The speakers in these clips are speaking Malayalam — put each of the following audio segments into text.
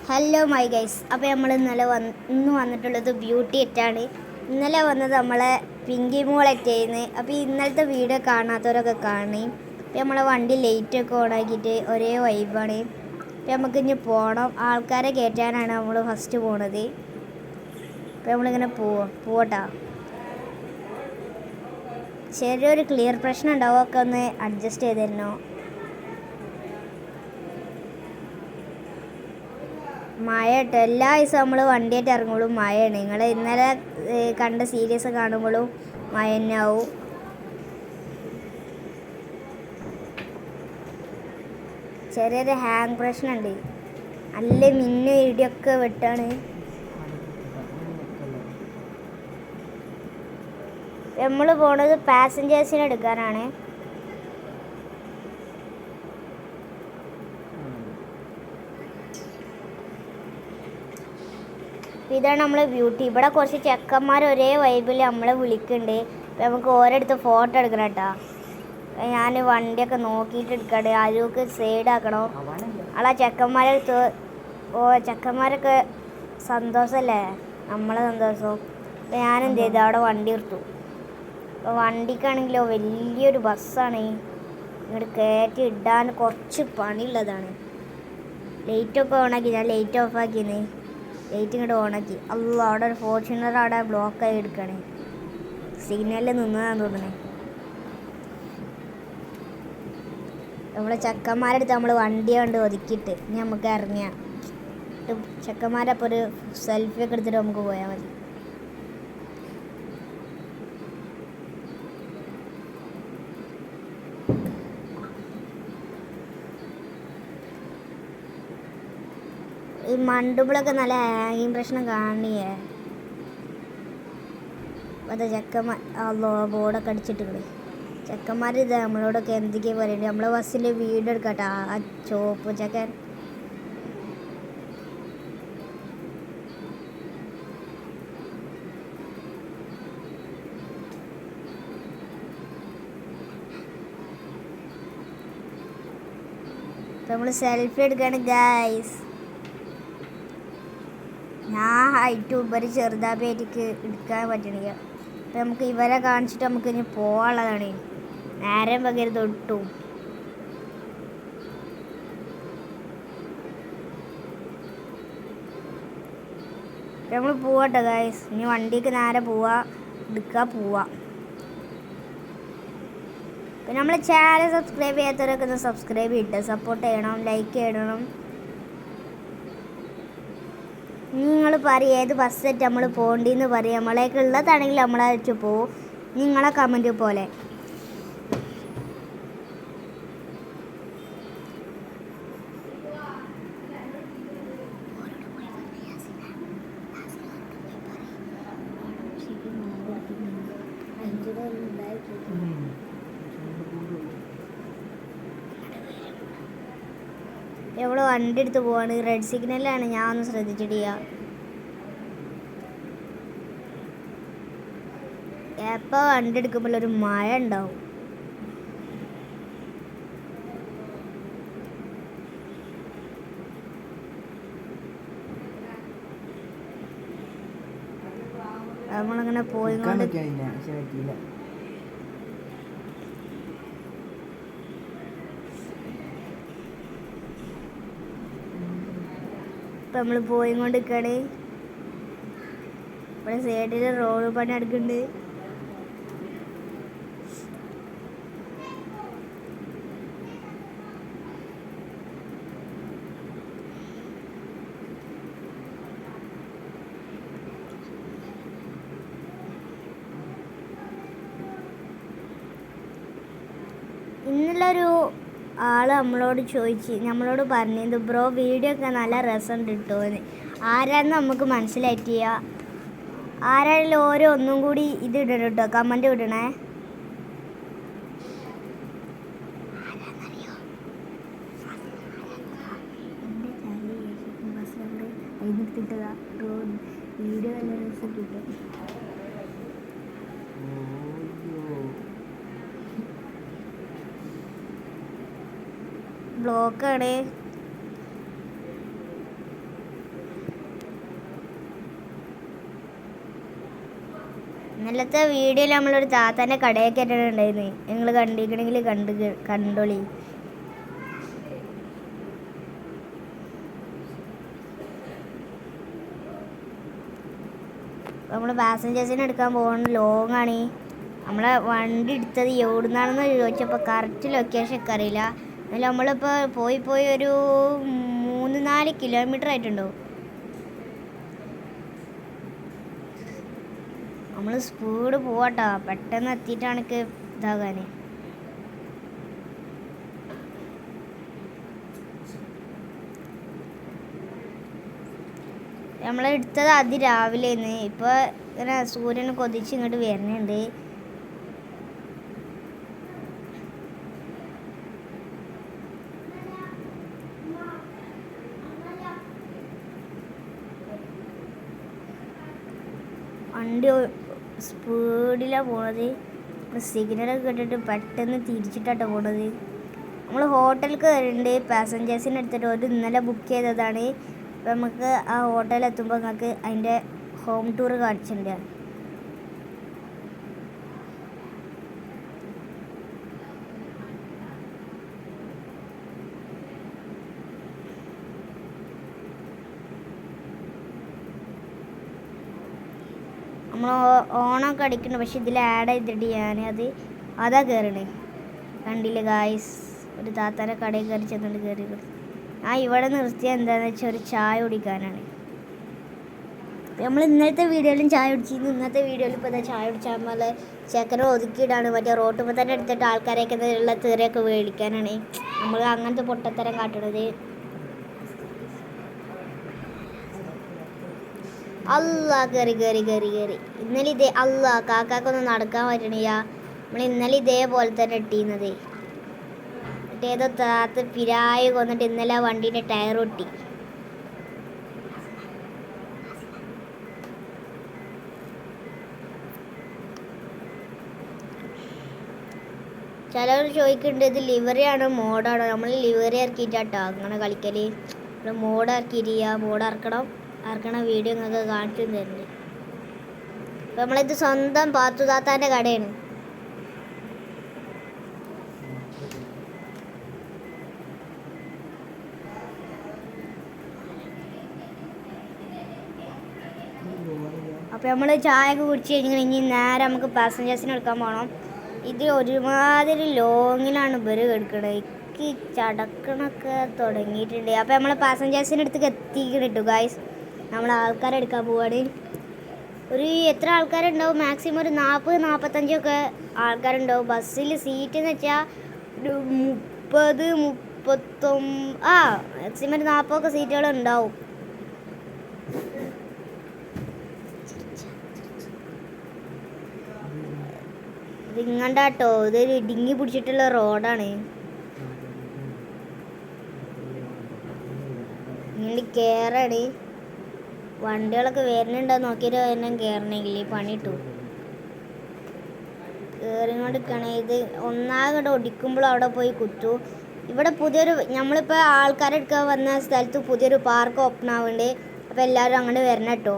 Hello my guys. അപ്പോൾ നമ്മൾ ഇന്ന് വന്നിട്ടുള്ളത് ബ്യൂട്ടി എറ്റാണ്. ഇന്നലെ വന്നത് നമ്മളെ പിങ്കി മോളെറ്റായിരുന്നു. അപ്പോൾ ഇന്നലത്തെ വീഡിയോ കാണാത്തവരൊക്കെ കാണി. അപ്പോൾ നമ്മളെ വണ്ടി ലൈറ്റൊക്കെ ഓണാക്കിയിട്ട് ഒരേ വൈബാണ്. അപ്പോൾ നമുക്ക് ഇനി പോകണം. ആൾക്കാരെ കയറ്റാനാണ് നമ്മൾ ഫസ്റ്റ് പോണത്. അപ്പോൾ നമ്മളിങ്ങനെ പോവട്ടാ. ചെറിയൊരു ക്ലിയർ പ്രശ്നം ഉണ്ടാവും, ഒക്കെ ഒന്ന് അഡ്ജസ്റ്റ് ചെയ്ത് തരണോ. മഴ കേട്ടോ, എല്ലാ ദിവസവും നമ്മൾ വണ്ടിയായിട്ട് ഇറങ്ങുമ്പോഴും മഴയാണ്. നിങ്ങൾ ഇന്നലെ കണ്ട സീരീസ് കാണുമ്പോഴും മഴ തന്നെ ആവും. ചെറിയൊരു ഹാങ് പ്രശ്നമുണ്ട്. നല്ല മിന്നും ഇടിയൊക്കെ വെട്ടാണ്. നമ്മൾ പോണത് പാസഞ്ചേഴ്സിനെ എടുക്കാനാണ്. ഇതാണ് നമ്മളെ ബ്യൂട്ടി. ഇവിടെ കുറച്ച് ചെക്കന്മാർ ഒരേ വൈബിൽ നമ്മളെ വിളിക്കുന്നുണ്ട്. അപ്പം നമുക്ക് ഓരോരുത്തർ ഫോട്ടോ എടുക്കണം കേട്ടോ. ഞാൻ വണ്ടിയൊക്കെ നോക്കിയിട്ട് എടുക്കട്ടെ. ആരൊക്കെ സൈഡാക്കണോ ആളാ ചെക്കന്മാരെടുത്ത്. ചെക്കന്മാരൊക്കെ സന്തോഷമല്ലേ, നമ്മളെ സന്തോഷം. അപ്പം ഞാനെന്ത് ചെയ്തു, അവിടെ വണ്ടി എടുത്തു. അപ്പോൾ വണ്ടിക്കാണെങ്കിലോ വലിയൊരു ബസ്സാണ്. ഇങ്ങോട്ട് കയറ്റി ഇടാൻ കുറച്ച് പണിയുള്ളതാണ്. ലൈറ്റൊക്കെ ഓണാക്കി, ഞാൻ ലൈറ്റ് ഓഫാക്കിയെന്ന്. ലൈറ്റ് ഇങ്ങോട്ട് ഓണാക്കി. അവിടെ ഒരു ഫോർച്യൂണർ അവിടെ ബ്ലോക്കായി എടുക്കണേ. സിഗ്നലിൽ നിന്നതാന്ന് തോന്നണേ. നമ്മളെ ചെക്കന്മാരെടുത്ത് നമ്മൾ വണ്ടി കൊണ്ട് ഒതുക്കിയിട്ട് ഇനി നമുക്ക് ഇറങ്ങിയാൽ ചെക്കന്മാരപ്പോൾ ഒരു സെൽഫിയൊക്കെ എടുത്തിട്ട് നമുക്ക് പോയാൽ മതി. ഈ മണ്ടുമ്പോഴൊക്കെ നല്ല ഹാങ്ങിങ് പ്രശ്നം കാണിയേ. അതെ ബോർഡൊക്കെ അടിച്ചിട്ട് ചെക്കന്മാർ ഇത് നമ്മളോടൊക്കെ എന്തൊക്കെയാണ് പറയുന്നത്. നമ്മളെ ബസ്സിൻ്റെ വീഡിയോ എടുക്കട്ടെ. ആ ചോപ്പ് ചെക്കൻ നമ്മൾ സെൽഫി എടുക്കുകയാണ് ഗൈസ്. ഞാൻ ഹൈറ്റ് ഉപരി ചെറുതായിട്ട് എടുക്കാൻ പറ്റണില്ല. അപ്പം നമുക്ക് ഇവരെ കാണിച്ചിട്ട് നമുക്ക് ഇനി പോകാനുള്ളതാണ്. നേരം പകരുത് ഒട്ടും. നമ്മൾ പോവാട്ടോ ഗൈസ്. ഇനി വണ്ടിക്ക് നേരെ പോവാ. പിന്നെ നമ്മൾ ചാനൽ സബ്സ്ക്രൈബ് ചെയ്യാത്തവരൊക്കെ ഒന്ന് സബ്സ്ക്രൈബ് ചെയ്തിട്ട് സപ്പോർട്ട് ചെയ്യണം, ലൈക്ക് ചെയ്യണം. നിങ്ങൾ പറയും ഏത് ബസ്സായിട്ട് നമ്മൾ പോകേണ്ടിയെന്ന് പറയും. നമ്മളേക്ക് ഉള്ളതാണെങ്കിൽ നമ്മളയച്ചു പോവും. നിങ്ങളെ കമൻറ്റ് പോലെ. എവിടെ വണ്ടി എടുത്ത് പോവാണ്. റെഡ് സിഗ്നലാണ്. ഞാൻ ഒന്ന് ശ്രദ്ധിച്ചിട്ടില്ല. എപ്പോൾ വണ്ടി എടുക്കുമ്പോൾ ഒരു മഴ ഉണ്ടാവും. നമ്മളങ്ങനെ പോയിക്കൊണ്ട് ഇപ്പം നമ്മൾ പോയിക്കൊണ്ട് നിൽക്കുകയാണ്. ഇവിടെ സൈഡിൽ റോഡ് പണി നടക്കുന്നുണ്ട്. ഇന്നലൊരു ആൾ നമ്മളോട് പറഞ്ഞത് ബ്രോ വീഡിയോ ഒക്കെ നല്ല രസമുണ്ട് കിട്ടുമെന്ന്. ആരാന്ന് നമുക്ക് മനസ്സിലായിട്ടില്ല. ആരായാലും ഓരോ ഒന്നും കൂടി ഇത് ഇടണം കേട്ടോ, കമൻറ്റ് വിടണേ. വീഡിയോ നല്ല രസം കിട്ടും. ബ്ലോക്കാണ്. ഇന്നലത്തെ വീഡിയോയിൽ നമ്മളൊരു താത്താൻ്റെ കടയൊക്കെ ഉണ്ടായിരുന്നു. നിങ്ങൾ കണ്ടിരിക്കണമെങ്കിൽ കണ്ടോളി. നമ്മൾ പാസഞ്ചേഴ്സിനെ എടുക്കാൻ പോകുന്ന ലോങ് ആണ്. നമ്മളെ വണ്ടി എടുത്തത് എവിടുന്നാണെന്ന് ചോദിച്ചപ്പോൾ കറക്റ്റ് ലൊക്കേഷൻ ഒക്കെ അറിയില്ല. എന്നാലും നമ്മളിപ്പോൾ പോയി ഒരു 3-4 കിലോമീറ്റർ ആയിട്ടുണ്ടാവും. നമ്മൾ സ്പീഡ് പോവാട്ടോ, പെട്ടെന്ന് എത്തിയിട്ടാണ് ഇതാകാൻ. നമ്മളെടുത്തത് അതിരാവിലെന്ന്. ഇപ്പോൾ ഇങ്ങനെ സൂര്യൻ കൊതിച്ച് ഇങ്ങോട്ട് വരുന്നുണ്ട്. വണ്ടി സ്പീഡിലാണ് പോണത്. സിഗ്നലൊക്കെ കേട്ടിട്ട് പെട്ടെന്ന് തിരിച്ചിട്ടാണ് പോണത്. നമ്മൾ ഹോട്ടലിൽ കയറിയിട്ടുണ്ട്. പാസഞ്ചേഴ്സിനെ എടുത്തിട്ട് ഒരു ഇന്നലെ ബുക്ക് ചെയ്തതാണ്. അപ്പോൾ നമുക്ക് ആ ഹോട്ടലിൽ എത്തുമ്പോൾ നിങ്ങൾക്ക് അതിൻ്റെ ഹോം ടൂർ കാണിച്ചിട്ടുണ്ട്. നമ്മൾ ഓണമൊക്കെ അടിക്കുന്നുണ്ട്, പക്ഷെ ഇതിൽ ആഡ് ചെയ്തിട്ട് അതാ കയറണേ. കണ്ടില്ലേ ഗായ്സ്, ഒരു താത്താൻ്റെ കടയിൽ കയറി ചെന്നിട്ട് കയറി. ഇവിടെ നിർത്തിയാൽ എന്താണെന്ന് വെച്ചാൽ ഒരു ചായ കുടിക്കാനാണ്. നമ്മൾ ഇന്നലത്തെ വീഡിയോയിലും ചായ കുടിച്ചിരുന്നു. ഇന്നത്തെ വീഡിയോയിൽ ഇപ്പോൾ ചായ കുടിച്ചാൽ പോലെ ചെക്കനെ ഒതുക്കിയിടാണ്. മറ്റേ റോട്ടുമ്പോൾ തന്നെ എടുത്തിട്ട് ആൾക്കാരെയൊക്കെ ഉള്ള തീറയൊക്കെ മേടിക്കാനാണ് നമ്മൾ അങ്ങനത്തെ പൊട്ടത്തരം കാട്ടണത്. അല്ലാ കയറി. ഇന്നലെ കാക്കാക്കൊന്നും നടക്കാൻ പറ്റണില്ല. നമ്മൾ ഇന്നലെ ഇതേപോലെ തന്നെ ഇട്ടീന്നത്. ഏതോ താത്ത് പിരായി കൊന്നിട്ട് ഇന്നലെ വണ്ടീൻ്റെ ടയർ ഒട്ടി. ചിലവർ ചോദിക്കുന്നുണ്ട് ഇത് ലിവറിയാണോ മോഡാണോ. നമ്മൾ ലിവറി ഇറക്കിയിട്ടാട്ടോ അങ്ങനെ കളിക്കൽ. നമ്മൾ മോഡ് ഇറക്കിയിട്ടില്ല. മോഡ് ഇറക്കണ വീഡിയോ നിങ്ങൾക്ക് കാണിച്ചു തരുന്നുണ്ട്. അപ്പം നമ്മളിത് സ്വന്തം പാത്തു താത്താൻ്റെ കടയാണ്. അപ്പോൾ നമ്മൾ ചായ ഒക്കെ കുടിച്ച് കഴിഞ്ഞ് നേരെ നമുക്ക് പാസഞ്ചേഴ്സിനെ എടുക്കാൻ പോകണം. ഇത് ഒരുമാതിരി ലോങ്ങിലാണ് ഇവർ എടുക്കണത്. എനിക്ക് ചടക്കണൊക്കെ തുടങ്ങിയിട്ടുണ്ട്. അപ്പോൾ നമ്മൾ പാസഞ്ചേഴ്സിൻ്റെ അടുത്തേക്ക് എത്തിക്കിട്ടു ഗായ്സ്. നമ്മൾ ആൾക്കാരെ എടുക്കാൻ പോവാണ്. ഒരു എത്ര ആൾക്കാരുണ്ടാവും, മാക്സിമം ഒരു 40-45 ആൾക്കാരുണ്ടാവും. ബസ്സിൽ സീറ്റ് എന്ന് വെച്ചാൽ ഒരു 30-39 മാക്സിമം ഒരു 40 സീറ്റുകൾ ഉണ്ടാവും. ഇതിങ്ങണ്ടാട്ടോ, ഇതൊരു ഇടുങ്ങി പിടിച്ചിട്ടുള്ള റോഡാണ്. ഇങ്ങനെ കയറാണ്. വണ്ടികളൊക്കെ വരുന്നുണ്ടോ നോക്കിയിട്ട് തന്നെ കയറണമെങ്കിൽ പണിയിട്ടു കയറിക്കൊണ്ടിരിക്കണേ. ഇത് ഒന്നാകെ ഒടിക്കുമ്പോൾ അവിടെ പോയി കുത്തു. ഇവിടെ പുതിയൊരു നമ്മളിപ്പോൾ ആൾക്കാരെടുക്കാൻ വന്ന സ്ഥലത്ത് പുതിയൊരു പാർക്ക് ഓപ്പൺ ആവുന്നുണ്ട്. അപ്പോൾ എല്ലാവരും അങ്ങോട്ട് വരണം കേട്ടോ.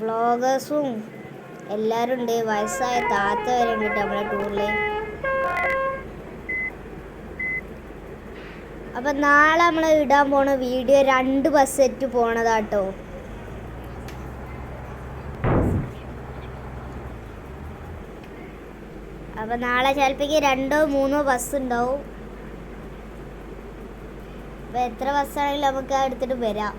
വ്ളോഗേഴ്സും എല്ലാവരും ഉണ്ട്. വയസ്സായ താത്ത വരെ ഉണ്ട് നമ്മളെ ടൂറിൽ. അപ്പം നാളെ നമ്മൾ ഇടാൻ പോണ വീഡിയോ 2 ബസ് സെറ്റ് പോണതാട്ടോ. അപ്പം നാളെ ചിലപ്പോഴേക്ക് 2-3 ബസ് ഉണ്ടാവും. അപ്പം എത്ര ബസ്സാണെങ്കിലും നമുക്ക് എടുത്തിട്ട് വരാം.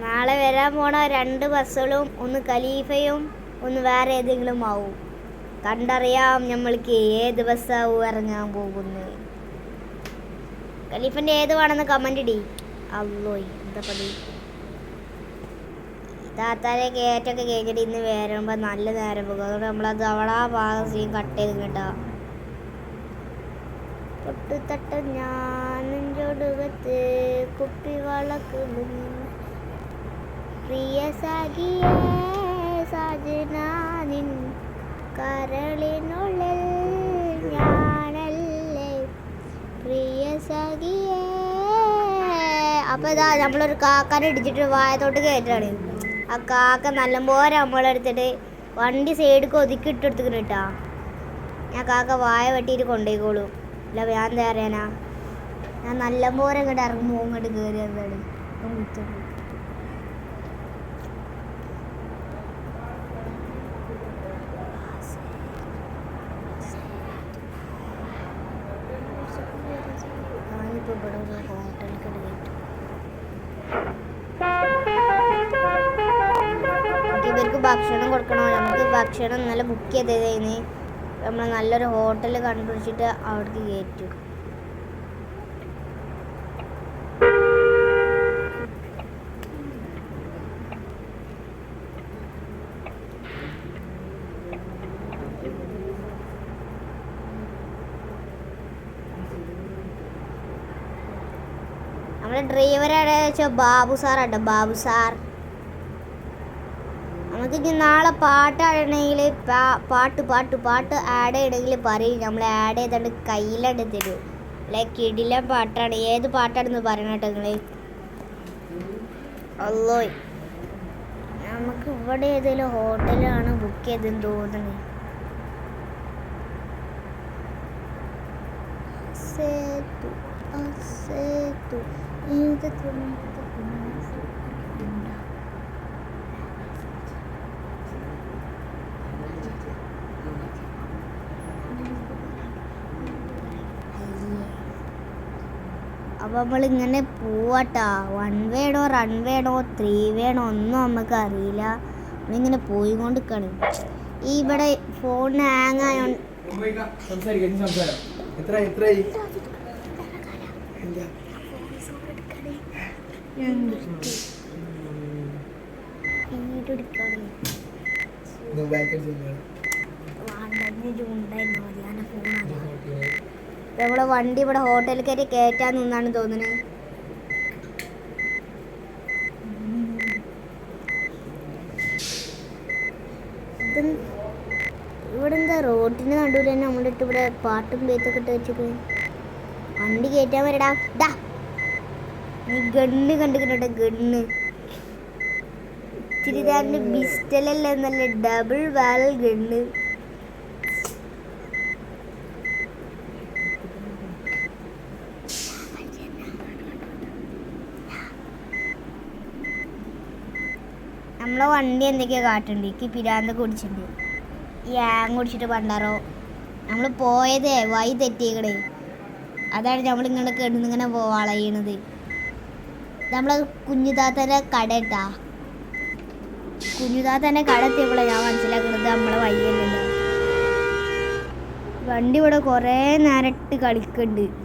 നാളെ വരാൻ പോണ 2 ബസ്സുകളും ഒന്ന് ഖലീഫയും ഒന്ന് വേറെ ഏതെങ്കിലും ആവും. കണ്ടറിയാം നമ്മൾക്ക് ഏത് ബസ്സാവും ഇറങ്ങാൻ പോകുന്നത്. ഖലീഫിൻ്റെ ഏത് വേണമെന്ന് കമൻ്റ് ഇടി. അല്ലോയ് എന്താ പതി താത്താരെ കയറ്റൊക്കെ കഴിഞ്ഞിട്ട് ഇന്ന് വരുമ്പോൾ നല്ല നേരം പോകും. അതുകൊണ്ട് നമ്മളത് അവിടെ ആ ഭാഗം സീൻ കട്ട് ചെയ്ത് കേട്ടോ. പൊട്ടുതട്ട ഞാനും ചൊടുകത്ത് കുപ്പി വളക്കുന്നു പ്രിയ സഖിയേ സജനാനിൻ കരളിനുള്ളിൽ ഞാനല്ലേ പ്രിയ സഖിയേ. അപ്പോൾ ഇതാ നമ്മളൊരു കാക്കാനെ ഇടിച്ചിട്ട് വായത്തോട്ട് കയറ്റാണ്. ആ കാക്ക നല്ലപോലെ നമ്മളെടുത്തിട്ട് വണ്ടി സൈഡിൽ ഒതുക്കി ഇട്ടെടുത്തിട്ട് കേട്ടാ. ഞാൻ കാക്ക വായ വെട്ടിയിട്ട് കൊണ്ടുപോയിക്കോളൂ. അല്ല ഞാൻ എന്താ പറയാനാ, ഞാൻ നല്ലപോലെ ഇങ്ങോട്ട് ഇറങ്ങുമ്പോൾ ഇങ്ങോട്ട് കയറി എന്താണ് കുത്തുള്ളൂ. ഞാനിപ്പോൾ ഇവിടെ ഒരു ഹോട്ടലിൽ കയറ്റി. ഇവർക്ക് ഭക്ഷണം കൊടുക്കണോ? നമുക്ക് ഭക്ഷണം ഇന്നലെ ബുക്ക് ചെയ്തതേന്ന്. നമ്മൾ നല്ലൊരു ഹോട്ടൽ കണ്ടുപിടിച്ചിട്ട് അവിടേക്ക് കയറ്റും. നമ്മുടെ ഡ്രൈവറാണ് വെച്ചാൽ ബാബു സാറാട്ടോ, ബാബു സാർ. നമുക്ക് ഇനി നാളെ പാട്ട് ആടണമെങ്കിൽ പാട്ട് ആഡ് ചെയ്യണമെങ്കിൽ പറയും. നമ്മൾ ആഡ് ചെയ്തുകൊണ്ട് കയ്യിലാണ്ട് തരും. ലൈക്ക് കിടില പാട്ടാണ്. ഏത് പാട്ടാണെന്ന് പറയണം കേട്ടോ നിങ്ങൾ. അല്ലോ നമുക്ക് ഇവിടെ ഏതെങ്കിലും ഹോട്ടലാണ് ബുക്ക് ചെയ്തെന്ന് തോന്നുന്നത്. അപ്പോൾ നമ്മളിങ്ങനെ പോവാട്ടാ. 1 വേണോ 2 വേണോ 3 വേണോ ഒന്നും നമുക്ക് അറിയില്ല. നമ്മളിങ്ങനെ പോയിക്കൊണ്ടിരിക്കുകയാണ്. ഈ ഇവിടെ ഫോൺ ഹാങ് ആയോണ്ട് നമ്മളെ വണ്ടി ഇവിടെ ഹോട്ടലിൽ കയറി കയറ്റാൻ നിന്നാണ് തോന്നുന്നത്. ഇവിടെ എന്താ റോഡിന് നടുവിൽ തന്നെ നമ്മളിട്ട് ഇവിടെ പാട്ടും പേത്തൊക്കെ ഇട്ട് വെച്ചിട്ട് വണ്ടി കയറ്റാൻ വരടാ. നീ ഗണ്ണ് കണ്ടിട്ടുണ്ടോ? ഗണ്ണ് ഇച്ചിരി തന്നെ ബിസ്റ്റലല്ല, നല്ല ഡബിൾ വാൽ ഗണ്ണ്. നമ്മളെ വണ്ടി എന്തൊക്കെയാ കാട്ടുണ്ട്. എനിക്ക് പിരാന്തൊക്കെ കുടിച്ചിട്ടുണ്ട്. ഈ ആങ് കുടിച്ചിട്ട് പണ്ടാറോ നമ്മൾ പോയതേ വഴി തെറ്റിയേക്കടേ. അതാണ് നമ്മളിങ്ങനെ കിടന്നിങ്ങനെ വളയണത്. നമ്മളെ കുഞ്ഞുതാത്തൻ്റെ കട ഇട്ടാ. കുഞ്ഞുതാത്തൻ്റെ കട എത്തിയപ്പോഴാണ് ഞാൻ മനസ്സിലാക്കുന്നത് നമ്മളെ വഴിയല്ലല്ലോ. വണ്ടി ഇവിടെ കുറേ നേരിട്ട് കളിക്കുന്നുണ്ട്.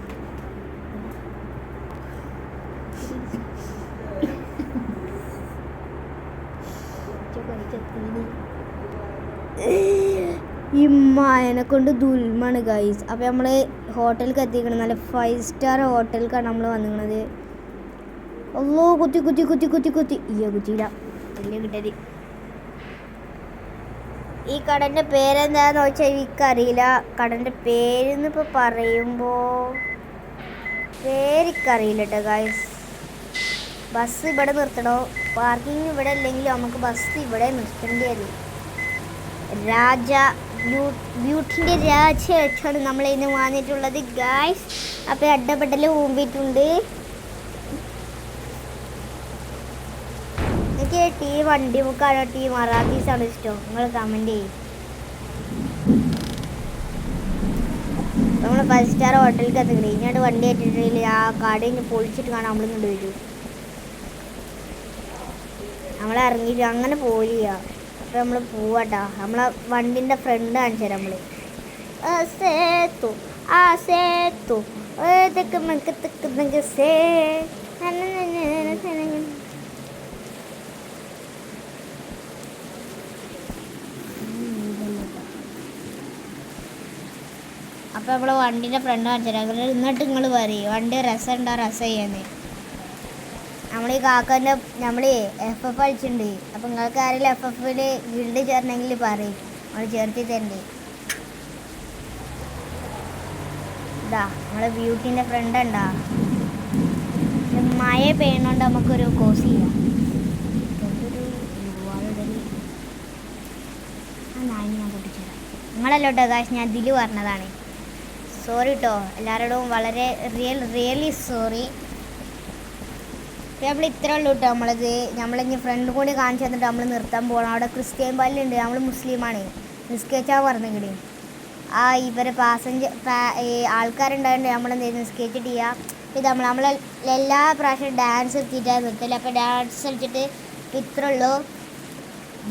ഇമ്മനെ കൊണ്ട് ദുൽമാണ് ഗൈസ്. അപ്പോൾ നമ്മൾ ഹോട്ടലിൽ എത്തിക്കണം. നല്ല 5 സ്റ്റാർ ഹോട്ടലിലേക്കാണ് നമ്മൾ വന്നിരിക്കുന്നത്. അല്ലോ കുത്തി ഇയ്യോ കുത്തിയില്ല, വലിയ കിട്ടത്. ഈ കടൻ്റെ പേരെന്താന്ന് വെച്ചാൽ എനിക്കറിയില്ല. കടൻ്റെ പേരെന്ന് ഇപ്പോൾ പറയുമ്പോൾ പേരിക്കറിയില്ല കേട്ടോ ഗൈസ്. ബസ് ഇവിടെ നിർത്തണോ? പാർക്കിംഗ് ഇവിടെ അല്ലെങ്കിൽ നമുക്ക് ബസ് ഇവിടെ നിർത്തേണ്ടി വരും. രാജ ബ്യൂട്ടിൻ്റെ രാജ വെച്ചാണ് നമ്മൾ ഇന്ന് വന്നിട്ടുള്ളത് ഗൈസ്. അപ്പോൾ അഡ്ഡപ്പെട്ടൽ ഊമ്പിയിട്ടുണ്ട്. എനിക്ക് ടീം വണ്ടി മുക്കാണോ ടീം മറാത്തീസാണ് ഇഷ്ടം? നിങ്ങൾ കമൻറ്റ് ചെയ്യും. നമ്മൾ 5 സ്റ്റാർ ഹോട്ടലിലേക്ക് എത്തിക്കണേ. ഇങ്ങോട്ട് വണ്ടി ഏറ്റിട്ടില്ല. ആ കടയിൽ പൊളിച്ചിട്ട് കാണാൻ നമ്മളിങ്ങോട്ട് വരും. നമ്മളിറങ്ങിയിട്ട് അങ്ങനെ പോയില്ല. അപ്പോൾ നമ്മൾ പോവാട്ടാ. നമ്മളെ വണ്ടിൻ്റെ ഫ്രണ്ട് കാണിച്ചു തരാം. നമ്മൾ അപ്പോൾ നമ്മൾ വണ്ടീൻ്റെ ഫ്രണ്ട് കാണിച്ചു തരാം. എന്നിട്ട് നിങ്ങൾ പറയും വണ്ടി രസമുണ്ടോ രസം ചെയ്യാന്ന്. നമ്മൾ ഈ കാക്കൻ്റെ നമ്മൾ FF കളിച്ചിട്ടുണ്ട്. അപ്പോൾ നിങ്ങൾക്ക് ആരെങ്കിലും FFൽ ഗിൽഡ് ചേരണമെങ്കിൽ പറയും. നമ്മൾ ചേർത്തി തരണ്ടേ. ഇതാ നമ്മളെ ബ്യൂട്ടീൻ്റെ ഫ്രണ്ട് ഉണ്ടാ. മഴ പെയ്യണോണ്ട് നമുക്കൊരു കോഴ്സ് ചെയ്യാം. എന്തൊരു ഞാൻ പൊട്ടിച്ചേരാം. നിങ്ങളല്ലോ കേട്ടോ കാശ്, ഞാൻ ഇതിൽ പറഞ്ഞതാണ്. സോറി കേട്ടോ എല്ലാവരോടും, വളരെ റിയലി സോറി. നമ്മൾ ഇത്രേ ഉള്ളൂ കേട്ടോ. നമ്മളിനി ഫ്രണ്ട് കൂടി കാണിച്ചു തന്നിട്ട് നമ്മൾ നിർത്താൻ പോകണം. അവിടെ ക്രിസ്ത്യൻ പള്ളിയുണ്ട്, നമ്മൾ മുസ്ലിമാണ്, നിസ്കരിച്ചാൽ പറഞ്ഞിങ്ങടി. ഇവരെ ആൾക്കാരുണ്ടായിട്ട് നമ്മൾ എന്ത് ചെയ്ത് നിസ്കരിച്ചിട്ട് ചെയ്യുക. ഇത് നമ്മൾ എല്ലാ പ്രാവശ്യം ഡാൻസ് എത്തിയിട്ടാണ് നിർത്തില്ല. അപ്പോൾ ഡാൻസ് കളിച്ചിട്ട് ഇത്രേ ഉള്ളൂ.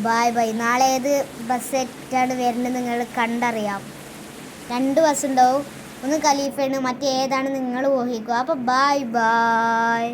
Bye bye. നാളെ ഏത് ബസ് ഏറ്റാണ് വരുന്നത് നിങ്ങൾ കണ്ടറിയാം. 2 ബസ് ഉണ്ടാവും. ഒന്ന് ഖലീഫയാണ്, മറ്റേതാണ് നിങ്ങൾ ഊഹിക്കുക. അപ്പോൾ ബൈ ബൈ.